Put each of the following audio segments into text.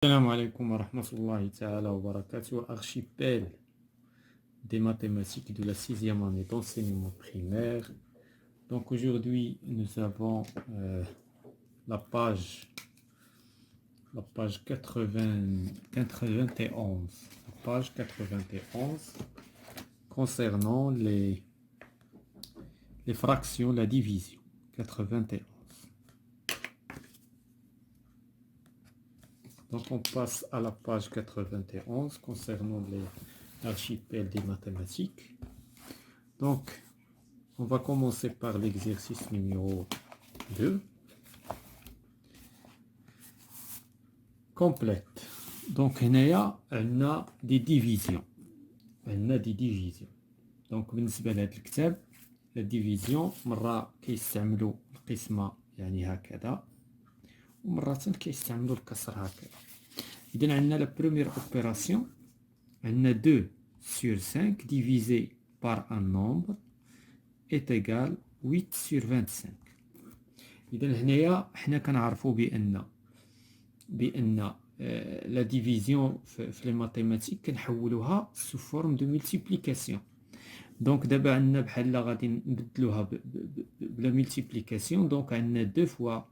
Salam alaikum wa rahmatullahi ta'ala wa barakatuh, archipel des mathématiques de la sixième année d'enseignement primaire. Donc aujourd'hui, nous avons la page 91, la page 91 concernant les fractions, la division. 91. Donc on passe à la page 91 concernant l'archipel des mathématiques. Donc on va commencer par l'exercice numéro 2. Complète. Donc on a des divisions. Donc بالنسبة لهذا الكتاب la division مرة كيستعملوا القسمة يعني هكذا ومرة كيستعملوا الكسر هكذا. إذن عندنا la première opération عندنا 2 sur 5 divisé par un nombre est égal 8 sur 25. إذن هنايا حنا كنعرفوا بأن la division في les mathématiques كنحولوها sous forme de multiplication. Donc دابا عندنا بحال غادي نبدلوها بلا multiplication. Donc عندنا 2 fois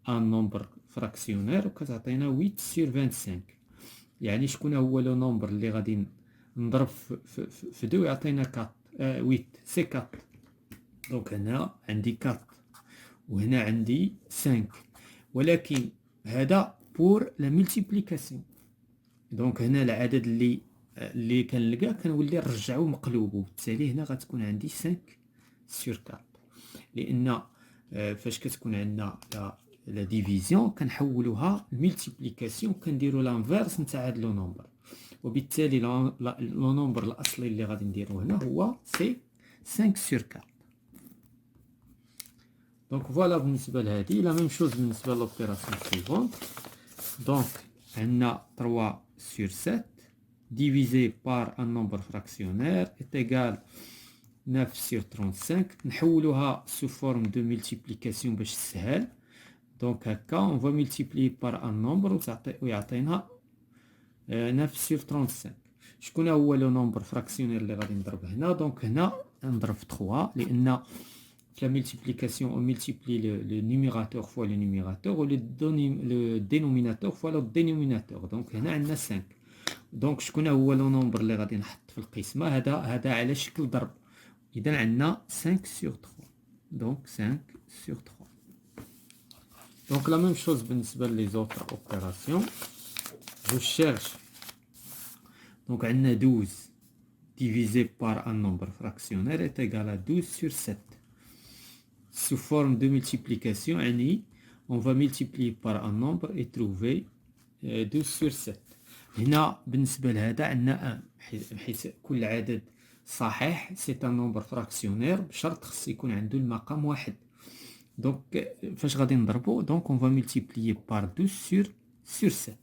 un nombre fractionnaire وكتعطينا 8 sur 25. يعني شكون هو لو نومبر اللي غادي نضرب في 2 يعطينا 4 8 سي 4. دونك هنا عندي 4 وهنا عندي 5 ولكن هذا بور لا ملتيبليكاسيون. دونك هنا العدد اللي كنلقاه كنولي نرجعو مقلوب وبالتالي هنا غتكون عندي 5 sur 4 لان فاش كتكون عندنا لا ديفيزيون كنحولوها الملتيبليكاسيون كنديرو لانفيرس نتاع هاد لو نومبر وبالتالي لو نومبر الاصلي اللي غادي نديرو هنا هو سي 5 sur 4. دونك فوالا بالنسبه لهادي لا ميم شوز بالنسبه لوبيراسيون سويفونت. دونك عندنا 3 sur 7 divisé par un nombre fractionnaire est égal 9 sur 35. نحولوها sous forme de multiplication باش تسهل. Donc on va multiplier par un nombre ويعطينا 9 sur 35. شكون هو لو نومبر فراكسيونير اللي غادي نضرب هنا؟ دونك هنا نضرب في 3 لان في لا ملتيبليكاسيون on multiplie le numérateur fois le numérateur ou le dénominateur fois le dénominateur. دونك هنا عندنا 5. دونك شكون هو لو نومبر اللي غادي نحط في القسمه؟ هذا على شكل ضرب. اذا عندنا 5 sur 3. دونك 5 sur 3. Donc la même chose بالنسبة les autres opérations. Je cherche. Donc on a 12 divisé par un nombre fractionnaire est égal à 12 sur 7. Sous forme de multiplication, on va multiplier par un nombre et trouver 12 sur 7. هنا بالنسبة لهذا عندنا 1 حيث كل عدد صحيح c'est un nombre fractionnaire بشرط خص يكون عنده المقام 1. Donc, فاش غادي نضربو donc on va multiplier par 12 sur 7.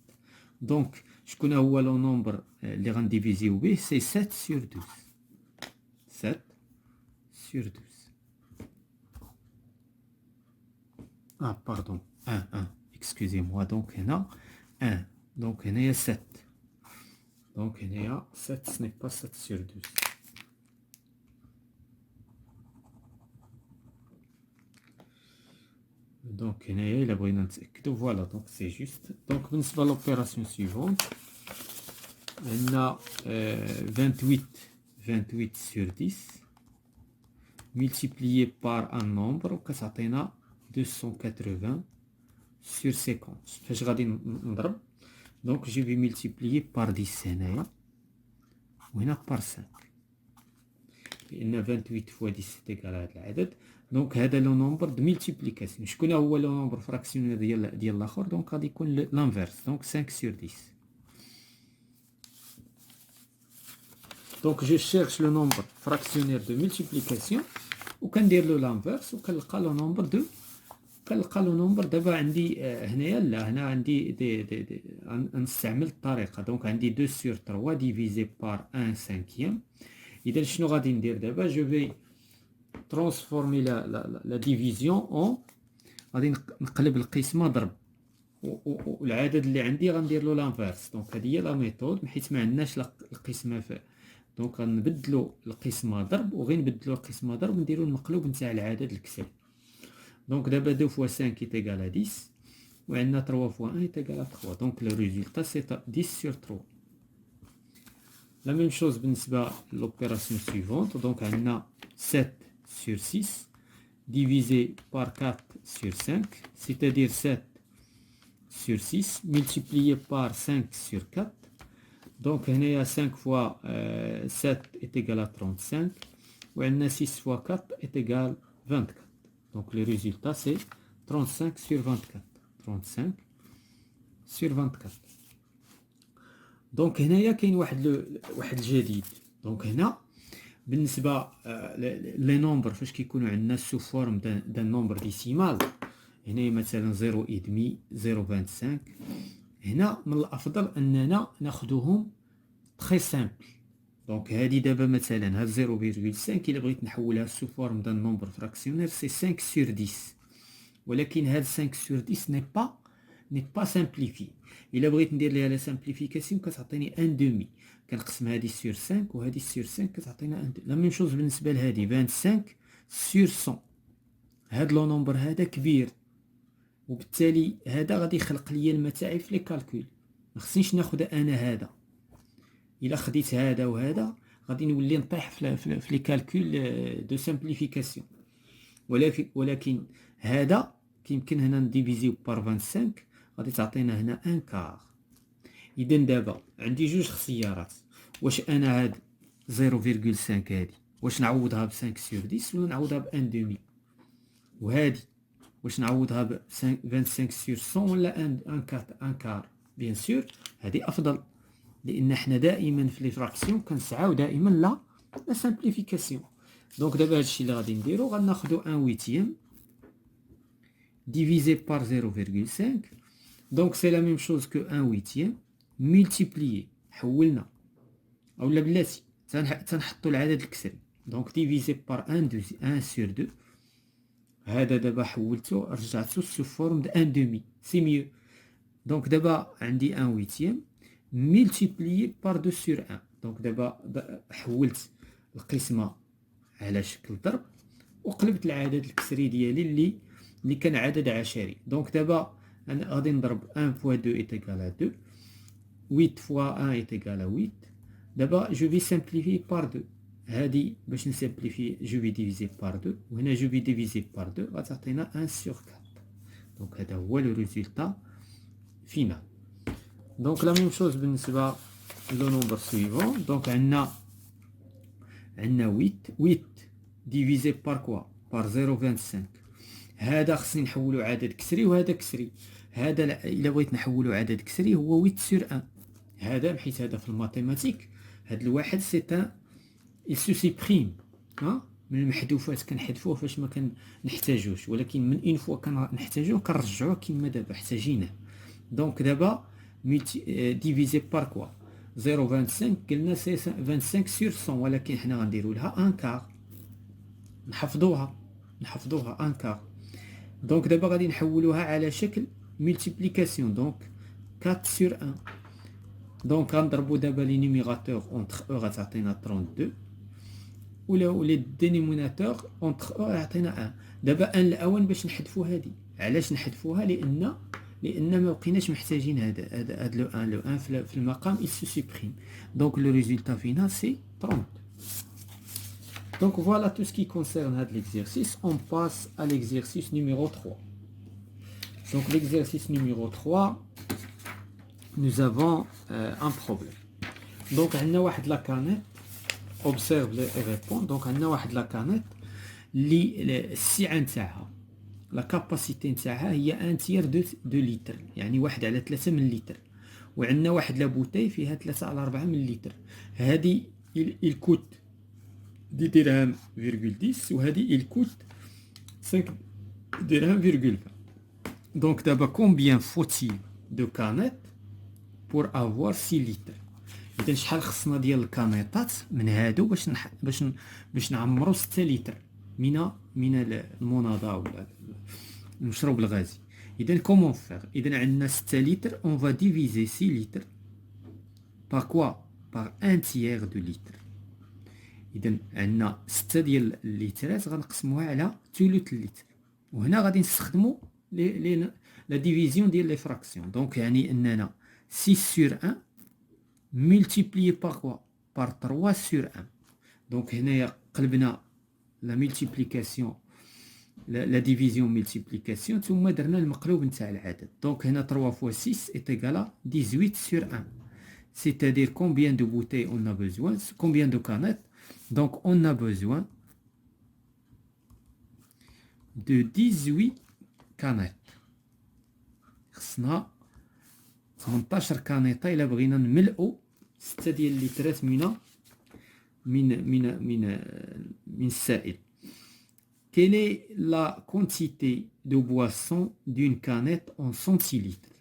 donc شكون هو لو نومبر اللي غنديفيزيو به؟ سي 7 sur 12. 7 sur 12. ah pardon 1 excusez-moi. donc هنا 1 donc هنايا 7. donc هنايا 7 ce n'est pas 7 sur 12. Donc il a besoin de voilà, donc c'est juste. Donc بالنسبة à l'opération suivante, on a 28 sur 10 multiplié par un nombre كتعطينا 280 sur 50. فاش غادي نضرب donc je vais multiplier par 10 هنايا وهنا par 5 لأن 28 fois 10 c'est égal à هذا العدد. دونك هذا لو نومبر دو ملتيبليكاسيون. شكون هو لو نومبر فراكسيونير ديال الاخر؟ دونك غادي يكون لانفيرس. دونك 5 sur 10. دونك جو شيرش لو نومبر فراكسيونير دو ملتيبليكاسيون وكندير له لانفيرس وكنلقى لو نومبر دابا عندي هنايا لا هنا عندي دي نستعمل الطريقه. دونك عندي 2 sur 3 divisé par 1 cinquième. اذا شنو غادي ندير دابا؟ جو في transformer la division en غادي نقلب القسمة ضرب والعدد اللي عندي غندير له لانفيرس. دونك هذه هي لا ميثود، حيت ما عندناش القسمه دونك غنبدلوا القسمه ضرب وغير نبدلوا القسمه ضرب ونديروا المقلوب نتاع العدد الكسري. دونك دابا 2 fois 5 est égal à 10 وعندنا 3 fois 1 est égal à 3. دونك لو ريزولتا سي 10 sur 3. لا ميم شوز بالنسبه لوبيراسيون سويفونت. دونك عندنا 7 sur 6 divisé par 4 sur 5, c'est-à-dire 7 sur 6 multiplié par 5 sur 4. Donc, 5 fois 7 est égal à 35. Et 6 fois 4 est égal à 24. Donc, le résultat, c'est 35 sur 24. 35 sur 24. Donc, il y a واحد جديد. Donc, هنا بالنسبة لي نومبر فاش كيكونوا عندنا سو فورم دان نومبر ديسيمال، هنا مثلا 0.5 0.25، هنا من الافضل اننا ناخذوهم تري سامبل. دونك هذه دابا مثلا هاد 0.5 الا بغيت نحولها سو فورم دان نومبر فراكسيونير سي 5 sur 10، ولكن هاد 5 sur 10 ني با سامبليفي. الا بغيت ندير ليها لا سامبليفيكاسيون كتعطيني 1 دومي، كنقسم هذه سور 5 وهذه سور 5 كتعطينا 1. لا ميم شوز بالنسبه لهذه 25 سور 100. هاد لو نومبر هذا كبير، وبالتالي هذا غادي يخلق لي المتاعب في لي كالكول. ما خصنيش ناخذ انا هذا، الا خديت هذا وهذا غادي نولي نطيح في لي كالكول دو سامبليفيكاسيون. ولكن هذا كيمكن هنا نديفيزيو بار 25 غادي تعطينا هنا 1 كار. اذا دابا عندي جوج اختيارات، واش انا هاد 0.5 هادي واش نعوضها ب 5 sur 10 ولا نعوضها ب 1 دومي، وهادي واش نعوضها ب 25 sur 100 ولا 1 كار. بيان سور هادي افضل، لان حنا دائما في لي فراكسيون كنسعاو دائما لا سامبليفيكاسيون. دونك دابا هادشي اللي غادي نديرو غناخدو 1/8 divisé par 0.5. Donc c'est la même chose que 1/8 multiplié. حولنا اولا بلاتي تنحطوا العدد الكسري. دونك divisé par 1 sur 2. هذا دابا حولته رجعته سو فورم د 1 دومي، سي ميو. دونك دابا عندي 1/8 multiplié par 2 sur 1. دونك دابا حولت القسمه على شكل ضرب وقلبت العدد الكسري ديالي اللي كان عدد عشري. دونك دابا انا غادي نضرب 1 fois 2 est égal à 2، 8 fois 1 est égal à 8. دابا جو في سامبليفي بار 2. هادي باش نسامبليفي جو في ديفيزي بار 2 وهنا جو في ديفيزي بار 2 غتعطينا 1 sur 4. دونك هذا هو لو ريزولتا فينال. دونك لا ميم شوز بالنسبه لو نومبر سويفون. دونك عندنا 8 ديفيزي بار كوا بار 0.25. هذا خصني نحولو عدد كسري وهذا كسري. هذا الا بغيت نحولو عدد كسري هو 8 sur 1. هذا بحيث هذا في الماتيماتيك هذا الواحد سي ان il se supprime. من المحذوفات كنحذفوه فاش ما كنحتاجوش، ولكن من اون فوا كنحتاجوه كنرجعوه كما دابا احتاجيناه. دونك دابا ديفيزي بار كوا 0.25 قلنا سي 25 sur 100، ولكن حنا غنديروا لها 1 كار، نحفظوها 1 كار. دونك دابا غادي نحولوها على شكل ملتيبليكاسيون. دونك 4 sur 1. دونك غنضربو دابا لي نيميراتور اونتر او غتعطينا 32 ولا لي دينوميناتور اونتر او غتعطينا 1. دابا ان الاول باش نحذفوا هذه. علاش نحذفوها؟ لان ما بقيناش محتاجين هذا لو 1 في المقام il se supprime. Donc le résultat final c'est 30. Donc voilà tout ce qui concerne l'exercice. On passe à l'exercice numéro 3. Donc l'exercice numéro 3, nous avons un problème. Donc on a واحد la canette, observe et répond. Donc on a واحد la canette اللي السعة نتاعها لا كاباسيتي نتاعها هي 1 tiers دو لتر، يعني 1 على 3 من لتر. وعندنا واحد لا بوتاي فيها 3 على 4 من لتر. هذه الكوت 10 درهم فيرغول 10 وهذه الكوت 5 درهم فيرغول 20. دونك دابا كومبيان فوتيل دو كانيت بور افوار 6 لتر. اذا شحال خصنا ديال الكانيطات من هادو باش نعمرو 6 لتر من المناضه ولا المشروب الغازي. إذا comment faire؟ إذا عندنا 6 litres, on va diviser 6 litres par quoi? Par 1 tiers de litre. إذا عندنا 6 ديال الليترات غنقسموها على ثلث الليتر، وهنا غادي نستخدموا لا ديفيزيون ديال لي فراكسيون. دونك يعني اننا 6 sur 1 multiplié par quoi? Par 3 sur 1. دونك هنايا قلبنا لا ملتيبليكاسيون لا ديفيزيون ملتيبليكاسيون ثم درنا المقلوب نتاع العدد. دونك هنا 3 fois 6 est égal à 18 sur 1. C'est-à-dire combien de bouteilles on a besoin, combien de canettes. Donc on a besoin de 18 canettes. خصنا 18 كانيطه الا بغينا نملؤوا 6 ديال الليترات من السائل. Quelle est la quantité de boisson d'une canette en centilitres?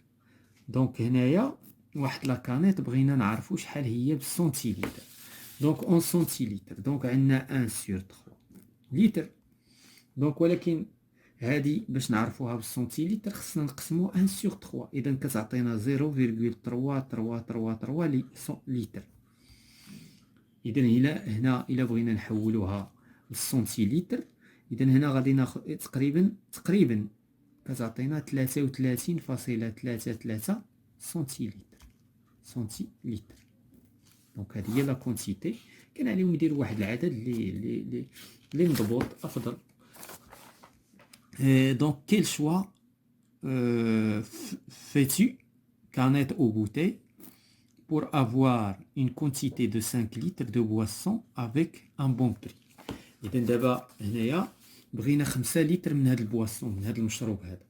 Donc هنايا واحد لا كانيت بغينا نعرفوا شحال هي بالسنتيلتر. دونك اون سنتيلتر، دونك عندنا 1 sur 3 لتر. دونك ولكن هادي باش نعرفوها بالسنتيلتر خصنا نقسمو 1 sur 3، اذا كتعطينا 0.3333 لتر. اذا هنا الا بغينا نحولوها للسنتيلتر، اذا هنا غادي ناخذ تقريبا كتعطينا 33.33 سنتيلتر. دونك هذه هي لا كونتيتي. كان عليهم يديروا واحد العدد اللي مضبوط افضل. Donc quel choix fais-tu, canette ou bouteille, pour avoir une quantité de 5 litres de boisson avec un bon prix? إذا دابا هنايا بغينا 5 لتر من هاد البواسون، من هاد المشروب هذا.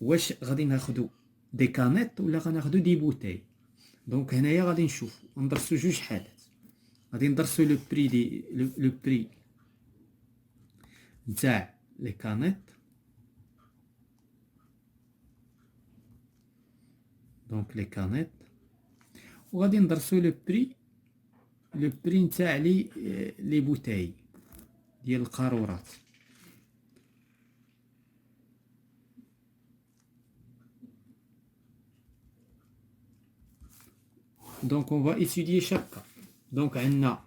واش غادي ناخدو دي كانيت ولا غناخدو دي بوتاي؟ دونك هنايا غادي نشوفو ندرسو جوج حالات. غادي ندرسو لو بري نتاع لي كانيت. دونك لي كانيت، وغادي ندرسو لو بري نتاع لي بوتاي ديال القارورات. Donc on va étudier chaque cas. Donc عندنا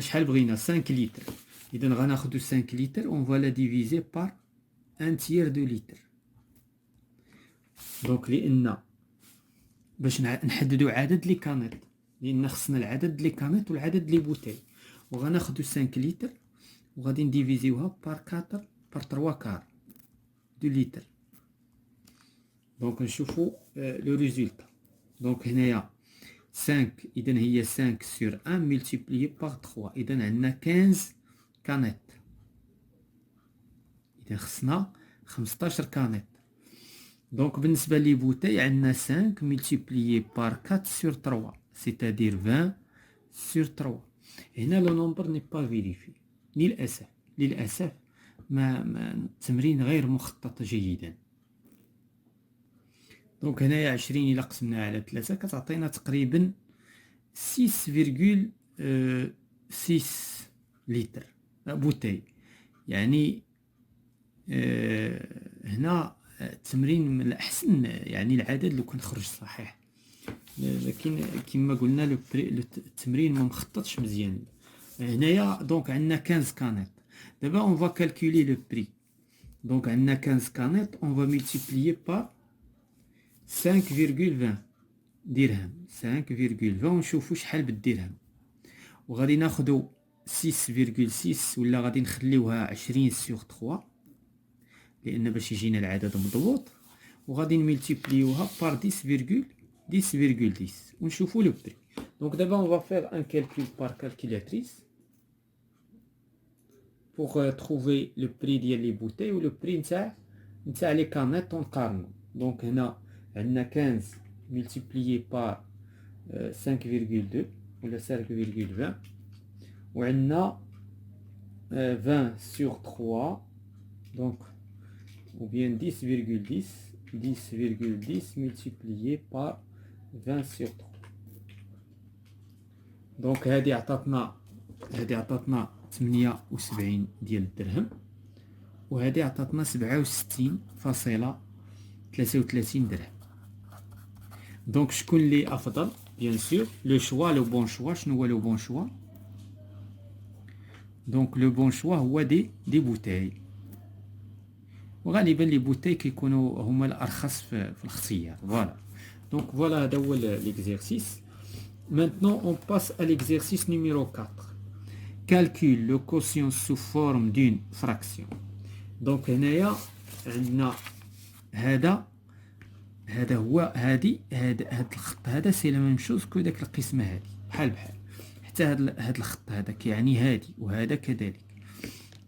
شحال بغينا 5 litres. إذا غناخدو 5 litres, on va la diviser par 1 tiers de litre. Donc لأن باش نحددو عدد لي كانيت، لأن خصنا العدد لي كانيت والعدد لي بوتاي. وغناخدو 5 litres وغادي نديفيزيوها بار 4 بار 3 كار دو لتر. دونك نشوفو لو ريزولتا. دونك هنايا 5، إذا هي 5 sur 1 multiplié par 3، إذا عندنا 15 كانيت. إذا خصنا 15 كانيت. دونك بالنسبة لي بوتاي عندنا 5 multiplié par 4 sur 3، c'est-à-dire 20 sur 3. هنا لو نومبر ني با فيريفي. للأسف ما التمرين غير مخطط جيدا. دونك هنايا 20 إلا قسمناها على 3 كتعطينا تقريبا 6.6 لتر بوتاي. يعني هنا التمرين من الأحسن يعني العدد لو كان خرج صحيح، لكن كما قلنا التمرين ما مخططش مزيان. هنايا دونك عندنا 15 كانيت. دابا اون فا كالكولي لو بري. دونك عندنا 15 كانيت اون فا ملتيبليي بار 5.20 درهم. 5.20 ونشوفو شحال بالدرهم. وغادي ناخدو 6.6 ولا غادي نخليوها 20 sur 3 لان باش يجينا العدد مضبوط، وغادي نملتيبليوها بار 10.10 ونشوفو لو بري. دونك دابا اون فا فير ان كالكول بار كالكولاتريس pour trouver le prix ديال لي بوتاي ولو بري نتاع لي كانيت ونقارنو. دونك هنا عندنا 15 multiplié par 5.2 ولا 5.20 وعندنا 20 sur 3 donc ou bien 10.10 multiplié par 20 sur 3. دونك هذه عطاتنا 78 ديال الدرهم، وهذه عطاتنا 67.5 33 درهم. دونك شكون اللي افضل؟ بيان سور لو شوا، لو بون شوا. شنو هو لو بون شوا؟ دونك لو بون شوا هو دي بوتاي، وغالبا لي بوتاي كيكونوا هما الارخص في الاختيار. فوالا دونك فوالا هذا هو ليكزيرسيس. Maintenant on passe à l'exercice numéro 4. Calcule le quotient sous forme d'une fraction. Donc هنايا عندنا هذا هو هذا الخط هذا سي لا ميم شوز كو داك القسمه هذه بحال حتى هذا الخط هذا كيعني هذه وهذا كذلك.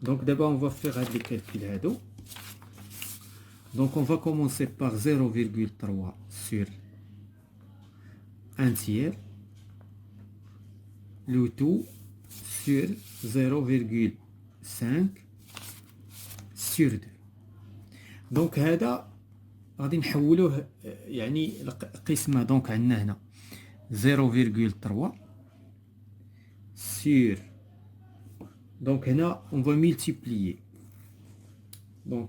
دونك دابا on va faire هاد لي كالكول هادو. Donc on va commencer par 0,3 sur 1 tiers, le tout sur 0,5 sur 2. Donc هذا غادي نحولوه يعني القسمه. دونك عندنا هنا 0,3 sur. Donc هنا on va multiplier. Donc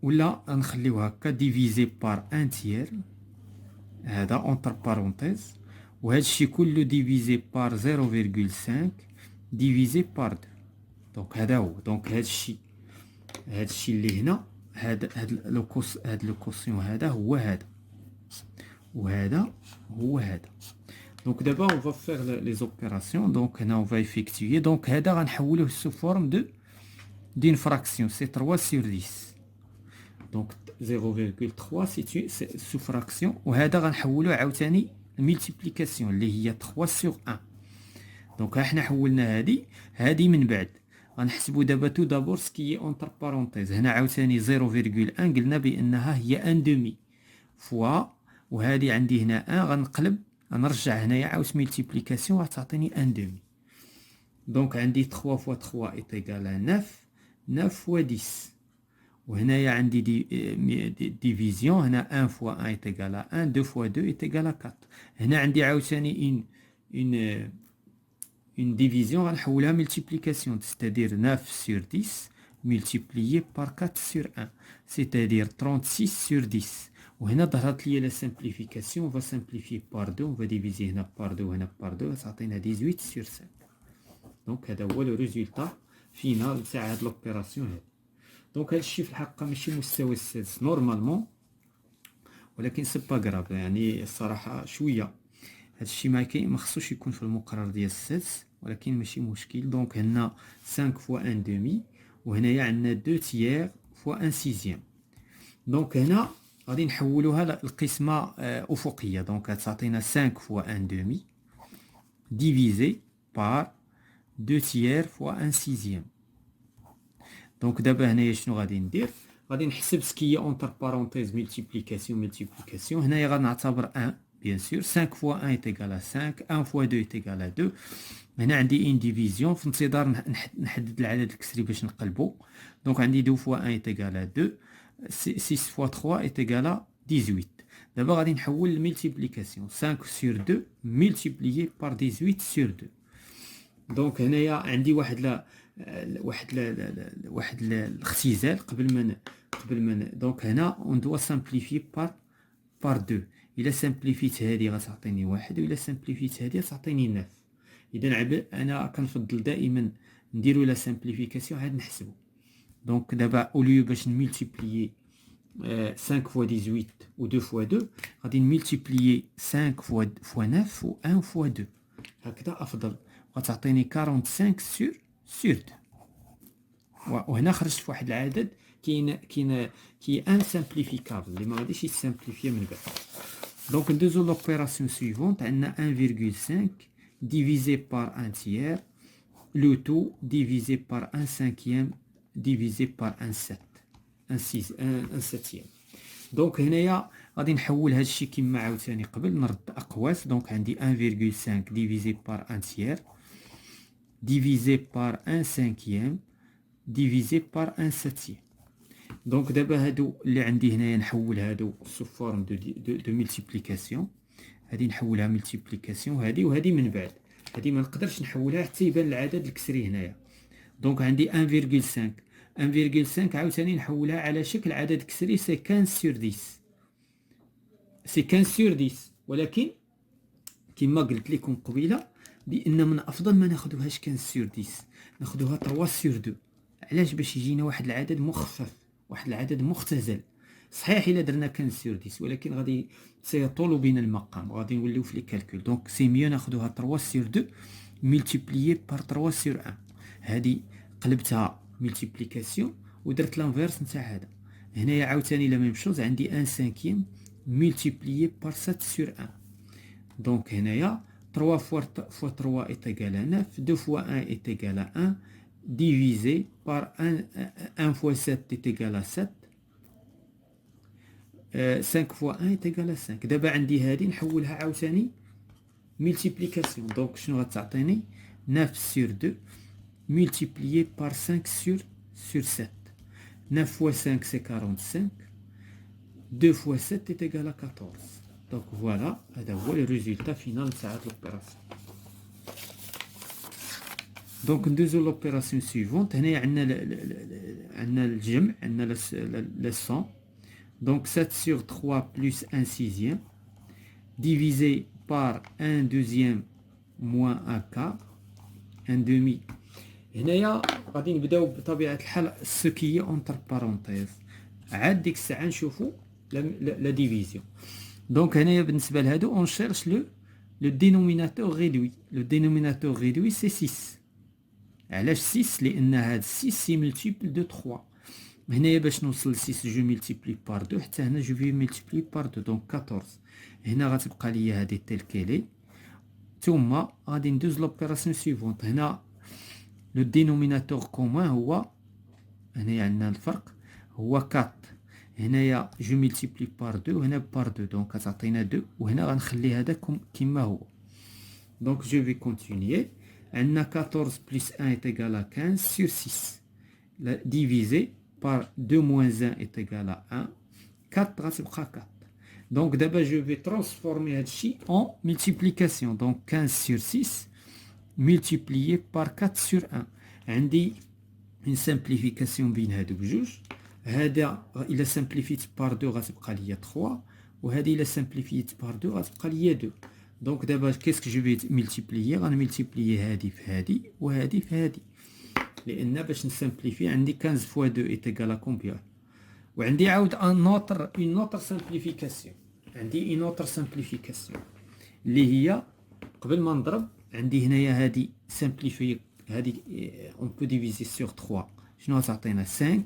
ولا نخليوها هكا ديفيزي بار 1 تير، هذا اونتر بارونتيز، وهذا الشيء كله ديفيزي بار 0,5 ديفيزي بار 2. دونك هذا هو. دونك هذا الشيء اللي هنا هذا لو كوسيون هذا هو هذا، وهذا هو هذا. دونك دابا on va faire les opérations. دونك هنا on va effectuer. دونك هذا غنحولوه sous forme d'une fraction, c'est 3 sur 10. Donc 0,3 c'est sous fraction. وهذا غنحولوه عاوتاني الملتيبليكاسيون اللي هي 3 sur 1. دونك احنا حولنا هذه من بعد غنحسبوا دابا تو دابور سكي اونتر بارونتيز. هنا عاوتاني 0,1 قلنا بانها هي 1 دومي فوا، وهذه عندي هنا 1 غنقلب غنرجع هنايا عاود ملتيبليكاسيون غتعطيني 1 دومي. دونك عندي 3 fois 3 est égal à 9. 9 fois 10. وهنايا عندي ديفيزيون. هنا 1 fois 1 est égal à 1. 2 fois 2 est égal à 4. هنا عندي عاوتاني une division غنحولها multiplication, c'est-à-dire 9 sur 10 multiplié par 4 sur 1, c'est-à-dire 36 sur 10. وهنا ظهرت لي la simplification. On va simplifier par 2. On va diviser هنا par 2 وهنا par 2 تعطينا 18 sur 5. دونك هذا هو لو ريزولتا فينال تاع هاد لوبيراسيون هادي. دونك هادشي في الحقيقه ماشي مستوى السادس نورمالمون، ولكن سي با غراف. يعني الصراحه شويه هادشي ما خصوش يكون في المقرر ديال السادس، ولكن ماشي مشكل. دونك هنا 5 فوا 1 دومي، وهنايا عندنا 2 تيير فوا 1 سيزيام. دونك هنا غادي نحولوها للقسمه افقيه. دونك غتعطينا 5 فوا 1 دومي ديفيزي بار 2 تيير فوا 1 سيزيام. دونك دابا هنايا شنو غادي ندير؟ غادي نحسب سكي اونتر بارونتيز ملتيبليكاسيون. هنايا غنعتبر 1 بيان سور. 5 فوا 1 est égal à 5. 1 فوا 2 est égal à 2. هنا عندي ان ديفيزيون في انتظار نحدد العدد الكسري باش نقلبو. دونك عندي 2 فوا 1 est égal à 2. 6 فوا 3 est égal à 18. دابا غادي نحول الملتيبليكاسيون 5 sur 2 multiplié par 18 sur 2. دونك هنايا عندي واحد الاختزال قبل ما دونك هنا اون دوا سامبليفي بار 2. الا سامبليفيت هذه غتعطيني 1، والا سامبليفيت هذه غتعطيني 9. اذا انا كنفضل دائما نديرو لا سامبليفيكاسيون عاد نحسبو. دونك دابا اوليو باش نملتيبليي 5 فوا 18 و 2 فوا 2 غادي نملتيبليي 5 فوا 9 و 1 فوا 2. هكذا افضل، غتعطيني 45 sur 2. وهنا خرجت في واحد العدد كي ان سامبليفيكابل اللي ما غاديش يسامبليفيا من بعد. دونك ندوزو لوبيراسيون سويفونت. عندنا 1,5 divisé par 1 tiers, le tout divisé par 1 cinquième divisé par 1 septième. دونك هنايا غادي نحول هذا الشيء كما عاوتاني قبل، نرد اقواس. دونك عندي 1,5 divisé par 1 tiers divisé par 1 cinquième divisé par 1 septième. دونك دابا هادو اللي عندي هنايا نحول هادو سو فورم دو ملتيبليكاسيون. هادي نحولها ملتيبليكاسيون هادي، وهادي من بعد هادي ما نقدرش نحولها حتى يبان العدد الكسري هنايا. دونك عندي 1,5 1,5 عاوتاني نحولها على شكل عدد كسري سي 15 sur 10 سي 15 sur 10 ولكن كما قلت لكم قبيله بان من افضل ما ناخذوهاش 15 sur 10 ناخذوها 3 sur 2. علاش؟ باش يجينا واحد العدد مخفف، واحد العدد مختزل. صحيح الا درنا 15 sur 10 ولكن غادي سيطول بنا المقام وغادي نوليو في لي كالكول. دونك سي ميو ناخذوها 3 sur 2 ملتيبليي بار 3 sur 1. هذه قلبتها ملتيبليكاسيون ودرت لانفيرس نتاع هذا. هنايا عاوتاني لا ميم شوز، عندي 1 cinquième ملتيبليي بار 7 sur 1. دونك هنايا 3 fois 3 est égal à 9, 2 fois 1 est égal à 1, divisé par 1 fois 7 est égal à 7, 5 fois 1 est égal à 5. دابا عندي هذه نحولها عاوتاني multiplication. دونك شنو غتعطيني؟ 9 sur 2 multiplié par 5 sur 7. 9 fois 5 c'est 45, 2 fois 7 est égal à 14. Donc voilà, هذا هو le résultat final de cette opération. Donc ندوزو l'opération suivante. هنا عندنا الجمع، عندنا le 100. Donc 7 sur 3 plus 1 sixième divisé par 1 deuxième moins 1 quart 1 demi. هنايا غادي نبداو بطبيعة الحال السكية اونتر بارونتيز، عاد ديك الساعة نشوفو لا ديفيزيون. دونك هنايا بالنسبة لهادو اون شيرش لو دينوميناتور ريدوي. لو دينوميناتور ريدوي سي 6. علاش 6؟ لأن هاد 6 سي ملتيبل دو 3. هنايا باش نوصل ل 6 جو ملتيبلي بار 2 حتى هنا جو في ملتيبلي بار 2 دونك 14. هنا غتبقى ليا هادي تيل كيلي. ثم غادي ندوز لوبيراسيون سيفونت. هنا لو دينوميناتور كومان هو، هنايا عندنا الفرق هو 4. هنايا جو ملتيبلي بار 2 وهنا بار 2 دونك كتعطينا 2 وهنا غنخلي هذا كيما هو. دونك جو في كونتينيي. عندنا 14 بلس 1 est égal à 15 sur 6 divisé par 2 moins 1 est égal à 1. 4 غتبقى 4. Donc d'abord je vais transformer هادشي en multiplication. Donc 15 sur 6 multiplié par 4 sur 1. عندي une simplification بين هادو بجوج. هذا إلا simplifié par 2 غتبقى ليا 3 وهذه إلا simplifié par 2 غتبقى ليا 2. دونك دابا كيسك جو في ملتيبليي؟ غنملتيبليي هادي في هادي وهادي في هادي، لأن باش نسامبليفي عندي 15 فوا 2 إيت إيكال ا كومبيان. وعندي عاود اون اوتر سامبليفيكاسيون. عندي اون اوتر سامبليفيكاسيون اللي هي قبل ما نضرب عندي هنايا هادي سامبليفي، هادي اون بو ديفيزي سور 3 شنو غتعطينا 5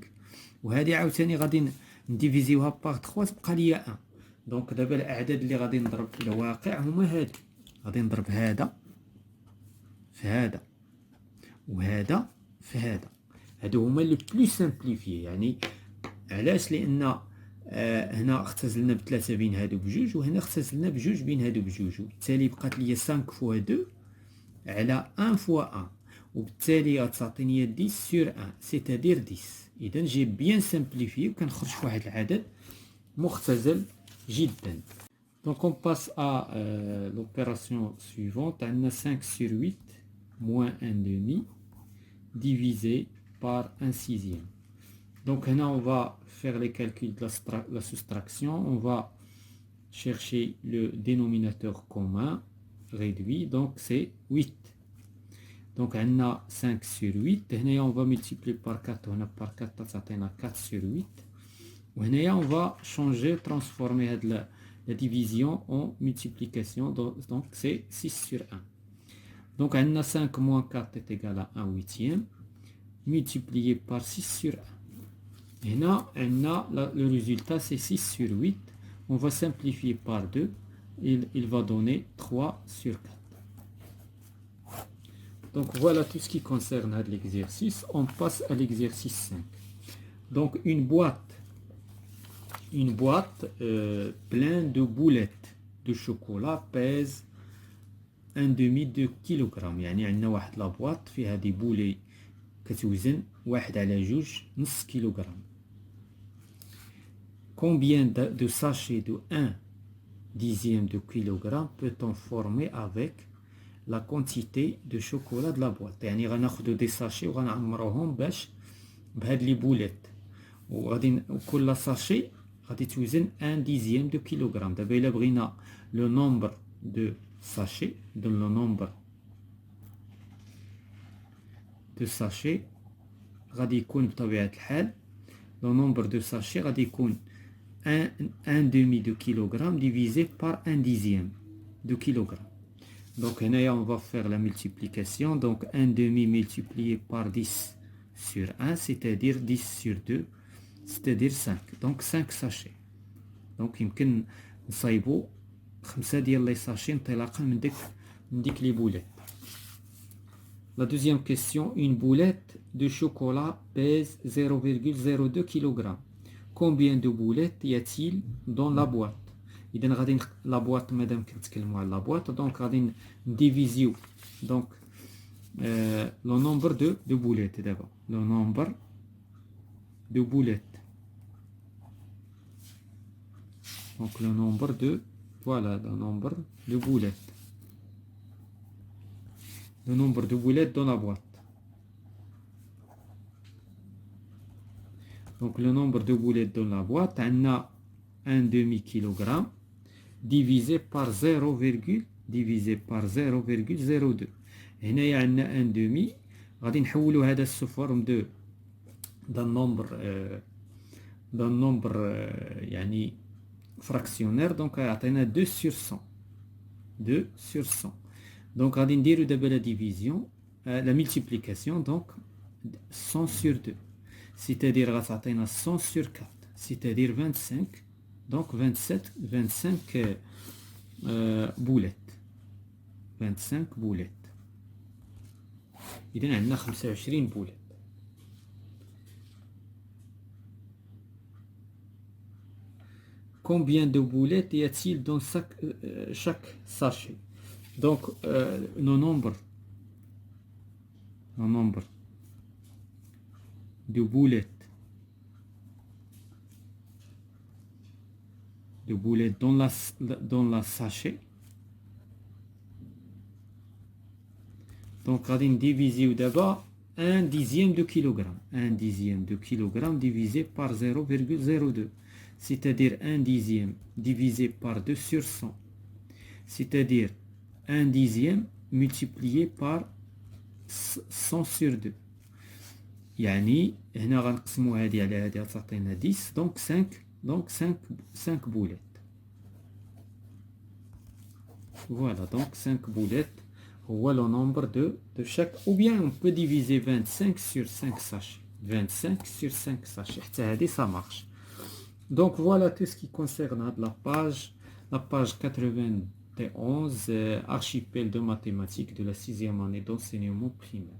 وهادي عاوتاني غادي نديفيزيوها باغ 3 تبقى ليا 1. دونك دابا الاعداد اللي غادي نضرب في الواقع هما هادو. غادي نضرب هذا في هذا وهذا في هذا. هادو هما لي بلو سامبليفي. يعني علاش؟ لان هنا اختزلنا بثلاثه بين هادو بجوج وهنا اختزلنا بجوج بين هادو بجوج، وبالتالي بقات ليا 5 فوا 2 على 1 فوا 1 وبالتالي غتعطيني 10 سور 1 سيتادير 10. اذا جي بيان سامبليفي وكنخرج فواحد العدد مختزل جدا. Donc on passe à l'opération suivante. On a 5 sur 8 moins 1 demi divisé par 1 sixième. Donc là on va faire les calculs de la soustraction. On va chercher le dénominateur commun réduit. Donc c'est 8. Donc on a 5 sur 8. Là on va multiplier par 4. On a par 4 ça donne 4 sur 8. Et on va changer, transformer la division en multiplication. Donc c'est 6 sur 1. Donc on a 5 moins 4 est égal à 1 huitième multiplié par 6 sur 1. Et là on a le résultat, c'est 6 sur 8. On va simplifier par 2. Il va donner 3 sur 4. Donc voilà tout ce qui concerne l'exercice. On passe à l'exercice 5. Donc une boîte pleine de boulettes de chocolat pèse 1,2 kg. يعني عندنا واحد لا بواط فيها دي بولي كتوزن 1/2 كيلوغرام. Combien de sachets de 1 dixième de kilogramme peut-on former avec la quantité de chocolat de la boîte؟ يعني غناخدو دي ساشي وغنعمروهم باش بهاد لي بوليت وغادي كل ساشي غادي توزن 1 dixième دو كيلوغرام. دابا الا بغينا لو نومبر دو ساشي لو نومبر دو ساشي غادي يكون بطبيعة الحال لو نومبر دو ساشي غادي يكون 1 demi de kilogramme divisé par 1 dixième de kilogramme. Donc on va faire la multiplication. Donc 1 demi multiplié par 10 sur 1, c'est-à-dire 10 sur 2, c'est-à-dire 5. Donc 5 sachets. Donc يمكن نصايبو 5 ديال لي ساشي انطلاقا من ديك لي بوليت. La deuxième question, une boulette de chocolat pèse 0,02 kg. Combien de boulettes y a-t-il dans la boîte? إذا غادي لا بواط مادام كنتكلموا على لا بواط دونك غادي نديفيزيو دونك لو نومبر دو بوليت. دابا لو نومبر دو بوليت دونك لو نومبر دو فوالا لو نومبر دو بوليت le nombre de boulettes dans la boîte. Donc le nombre de boulettes dans la boîte, on a 1 demi-kilogramme divisé par 0,02. هنا عندنا 1 demi غادي نحولوا هذا sous forme de d'un nombre يعني fractionnaire. donc يعطينا 2 sur 100. 2 sur 100. Donc, on va dire la division, la multiplication, donc 100 sur 2. C'est-à-dire, on va 100 sur 4, c'est-à-dire 25. Donc, 25 boulettes. 25 boulettes. Il y en a 25 boulettes. Combien de boulettes y a-t-il dans chaque sachet? Donc, nos nombres de boulettes dans la sachet. Donc, on va diviser d'abord 1 dixième de kilogramme. 1 dixième de kilogramme divisé par 0,02. C'est-à-dire 1 dixième divisé par 2 sur 100. C'est-à-dire 1 dixième multiplié par 100 sur 2. يعني هنا غنقسموا هذه على هذه تعطينا 10 donc 5 boulettes. Voilà, donc 5 boulettes هو le nombre de chaque, ou bien on peut diviser 25 sur 5 sachets. 25 sur 5 sachets حتى هذه ça marche. Donc voilà tout ce qui concerne la page 91, archipel de mathématiques de la 6e année d'enseignement primaire.